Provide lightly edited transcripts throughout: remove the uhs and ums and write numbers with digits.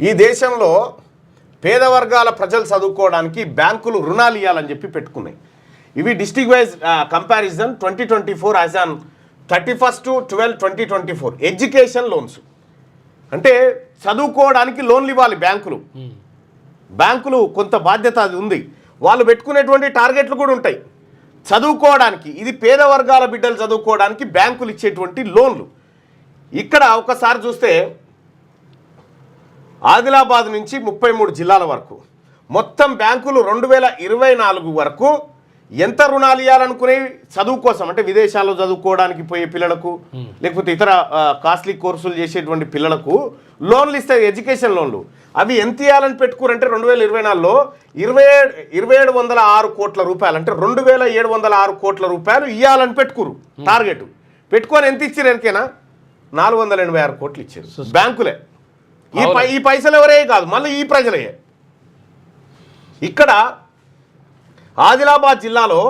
ఈ దేశంలో పేద వర్గాల ప్రజలు చదువుకోవడానికి బ్యాంకులు రుణాలు ఇవ్వాలని చెప్పి పెట్టుకున్నాయి. ఇవి district wise comparison 2024 as on 31/12/2024 education loans. అంటే చదువుకోవడానికి లోన్లు ఇవ్వాలి బ్యాంకులు. బ్యాంకులు కొంత బాధ్యత అది ఉంది. వాళ్ళు పెట్టుకునేటువంటి టార్గెట్లు కూడా ఉంటాయి చదువుకోవడానికి. ఇది పేద వర్గాల బిడ్డలు చదువుకోవడానికి బ్యాంకులు ఇచ్చేటువంటి లోన్లు. ఇక్కడ ఒకసారి చూస్తే ఆదిలాబాద్ నుంచి 33 జిల్లాల వరకు మొత్తం బ్యాంకులు 2024 వరకు ఎంత రుణాలు ఇవ్వాలనుకునే చదువు కోసం, అంటే విదేశాల్లో చదువుకోవడానికి పోయే పిల్లలకు లేకపోతే ఇతర కాస్ట్లీ కోర్సులు చేసేటువంటి పిల్లలకు లోన్లు ఇస్తాయి, ఎడ్యుకేషన్ లోన్లు. అవి ఎంత ఇవ్వాలని పెట్టుకురంటే 2024లో 2706 కోట్ల రూపాయలు, అంటే 2706 కోట్ల రూపాయలు ఇవ్వాలని పెట్టుకురు టార్గెట్. పెట్టుకొని ఎంత ఇచ్చారు ఎరికేనా? 486 కోట్లు ఇచ్చారు బ్యాంకులే. ఈ పైసలు ఎవరే కాదు, మళ్ళీ ఈ ప్రజలే. ఇక్కడ ఆదిలాబాద్ జిల్లాలో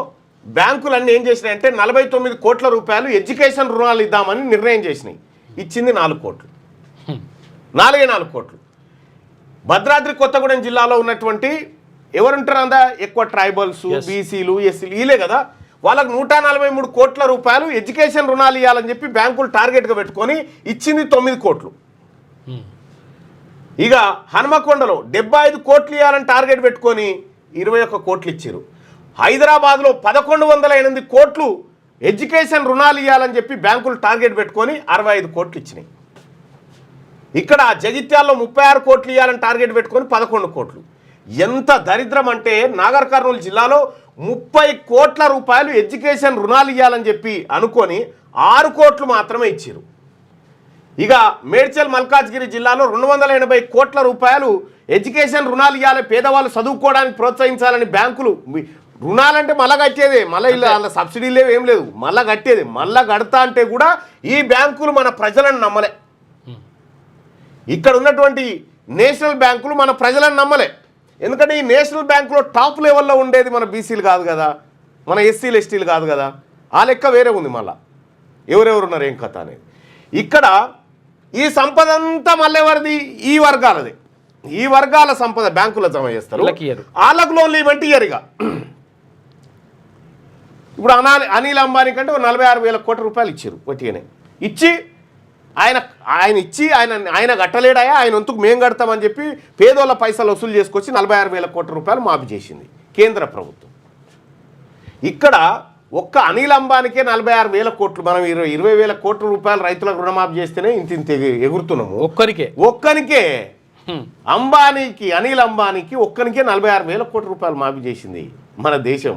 బ్యాంకులన్నీ ఏం చేసినాయంటే 49 కోట్ల రూపాయలు ఎడ్యుకేషన్ రుణాలు ఇద్దామని నిర్ణయం చేసినాయి. ఇచ్చింది 4 కోట్లు, 4 కోట్లు. భద్రాద్రి కొత్తగూడెం జిల్లాలో ఉన్నటువంటి ఎవరుంటారు అందా ఎక్కువ ట్రైబల్స్, బీసీలు, ఎస్సీలు వీలే కదా, వాళ్ళకు 143 కోట్ల రూపాయలు ఎడ్యుకేషన్ రుణాలు ఇవ్వాలని చెప్పి బ్యాంకులు టార్గెట్గా పెట్టుకొని ఇచ్చింది 9 కోట్లు. ఇక హనుమకొండలో 75 కోట్లు ఇవ్వాలని టార్గెట్ పెట్టుకొని 21 కోట్లు ఇచ్చారు. హైదరాబాద్లో 1108 కోట్లు ఎడ్యుకేషన్ రుణాలు ఇవ్వాలని చెప్పి బ్యాంకులు టార్గెట్ పెట్టుకొని 65 కోట్లు ఇచ్చినాయి. ఇక్కడ జగిత్యాల్లో 36 కోట్లు ఇవ్వాలని టార్గెట్ పెట్టుకొని 11 కోట్లు. ఎంత దరిద్రం అంటే నాగర్ కర్నూలు జిల్లాలో 30 కోట్ల రూపాయలు ఎడ్యుకేషన్ రుణాలు ఇవ్వాలని చెప్పి అనుకొని 6 కోట్లు మాత్రమే ఇచ్చారు. ఇక మేడ్చల్ మల్కాజ్గిరి జిల్లాలో 280 కోట్ల రూపాయలు ఎడ్యుకేషన్ రుణాలు ఇవ్వాలి, పేదవాళ్ళు చదువుకోవడానికి ప్రోత్సహించాలని బ్యాంకులు. రుణాలంటే మళ్ళా కట్టేదే, మళ్ళీ ఇలా సబ్సిడీ లేవు, ఏం లేదు, మళ్ళా కట్టేది. మళ్ళా కడతా అంటే కూడా ఈ బ్యాంకులు మన ప్రజలను నమ్మలే. ఇక్కడ ఉన్నటువంటి నేషనల్ బ్యాంకులు మన ప్రజలను నమ్మలే. ఎందుకంటే ఈ నేషనల్ బ్యాంకులో టాప్ లెవెల్లో ఉండేది మన బీసీలు కాదు కదా, మన ఎస్సీలు ఎస్టీలు కాదు కదా, ఆ లెక్క వేరే ఉంది. మళ్ళా ఎవరెవరు ఉన్నారు ఏం కథ అనేది. ఇక్కడ ఈ సంపద అంతా మళ్ళీ ఎవరిది? ఈ వర్గాలది. ఈ వర్గాల సంపద బ్యాంకులో జమ చేస్తారు, వాళ్ళకు లోన్లు ఇవ్వంటే ఇయరుగా. ఇప్పుడు అనిల్ అంబానీ కంటే 46,000 కోట్ల రూపాయలు ఇచ్చారు వట్టిగానే. ఇచ్చి ఆయన కట్టలేడాయా, ఆయన వంతుకు మేము కడతామని చెప్పి పేదోళ్ళ పైసలు వసూలు చేసుకొచ్చి 46,000 కోట్ల రూపాయలు మాఫీ చేసింది కేంద్ర ప్రభుత్వం. ఇక్కడ ఒక్క అనిల్ అంబానీకే 46,000 కోట్లు. మనం 20,000 కోట్ల రూపాయలు రైతులకు రుణమాఫీ చేస్తేనే ఇంత ఎగురుతున్నాము. ఒక్కనికే అనిల్ అంబానీకి ఒక్కనికే 46,000 కోట్ల రూపాయలు మాఫీ చేసింది మన దేశం.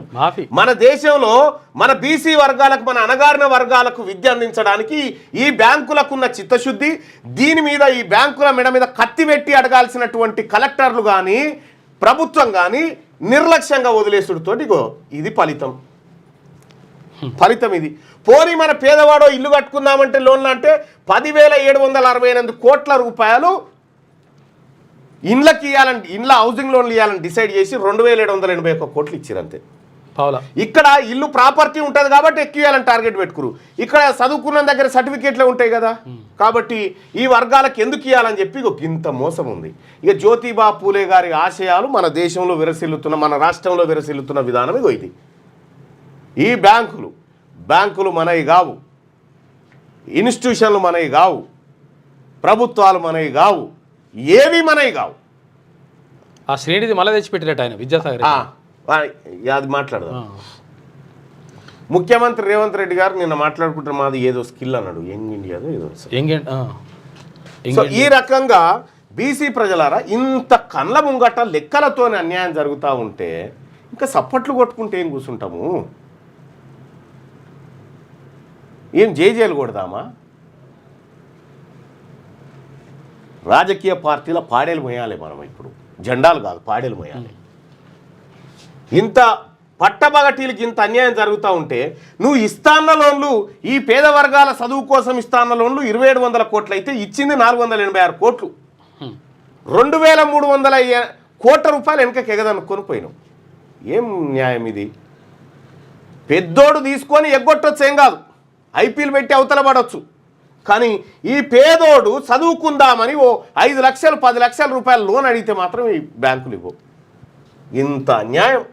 మన దేశంలో మన బీసీ వర్గాలకు, మన అణగారిన వర్గాలకు విద్య అందించడానికి ఈ బ్యాంకులకున్న చిత్తశుద్ధి, దీని మీద ఈ బ్యాంకుల మెడ మీద కత్తి పెట్టి అడగాల్సినటువంటి కలెక్టర్లు కానీ ప్రభుత్వం కానీ నిర్లక్ష్యంగా వదిలేసుడుతోటి ఇది ఫలితం ఇది. పోనీ మన పేదవాడో ఇల్లు కట్టుకుందామంటే లోన్లు అంటే 10,768 కోట్ల రూపాయలు ఇండ్లకి ఇవ్వాలని, ఇండ్ల హౌసింగ్ లోన్లు ఇవ్వాలని డిసైడ్ చేసి 2,781 కోట్లు ఇచ్చారు అంతే. ఇక్కడ ఇల్లు ప్రాపర్టీ ఉంటుంది కాబట్టి ఎక్కువ ఇవ్వాలని టార్గెట్ పెట్టుకురు. ఇక్కడ చదువుకున్న దగ్గర సర్టిఫికేట్లే ఉంటాయి కదా, కాబట్టి ఈ వర్గాలకు ఎందుకు ఇవ్వాలని చెప్పి ఇంత మోసం ఉంది. ఇక జ్యోతిబా పూలే గారి ఆశయాలు మన దేశంలో విరసిల్లుతున్న, మన రాష్ట్రంలో విరసిల్లుతున్న విధానం ఇది. ఈ బ్యాంకులు మనవి కావు, ఇన్స్టిట్యూషన్లు మనవి కావు, ప్రభుత్వాలు మనవి కావు, ఏవి మనవి కావు. ఆ శ్రేణిది మళ్ళీ తెచ్చిపెట్టినట్టు ఆయన విద్యాసాగర్ అది మాట్లాడదాం. ముఖ్యమంత్రి రేవంత్ రెడ్డి గారు నిన్న మాట్లాడుకుంటారు, మాది ఏదో స్కిల్ అన్నాడు, యంగ్ ఇండియాదో ఏదో. సో ఈ రకంగా బీసీ ప్రజలారా ఇంత కళ్ళ ముంగట లెక్కలతోనే అన్యాయం జరుగుతూ ఉంటే ఇంకా సప్పట్లు కొట్టుకుంటే ఏం కూర్చుంటాము? ఏం జేజేలు కొడదామా? రాజకీయ పార్టీల పాడేలు మోయాలి మనం. ఇప్పుడు జెండాలు కాదు, పాడేలు మోయాలి. ఇంత పట్టబగటీలకి ఇంత అన్యాయం జరుగుతూ ఉంటే నువ్వు ఇస్తాన్న లోన్లు, ఈ పేద వర్గాల చదువు కోసం ఇస్తాన్న లోన్లు 2,700 కోట్లు అయితే ఇచ్చింది 486 కోట్లు. 2,300 కోట్ల రూపాయలు వెనకకి ఎగదనుకొని పోయినావు. ఏం న్యాయం ఇది? పెద్దోడు తీసుకొని ఎగ్గొట్టొచ్చు, ఏం కాదు, ఐపీఎల్ పెట్టి అవతల పడవచ్చు. కానీ ఈ పేదోడు చదువుకుందామని ఓ 5 లక్షలు 10 లక్షల రూపాయల లోన్ అడిగితే మాత్రం ఈ బ్యాంకులు ఇవ్వవు. ఇంత అన్యాయం.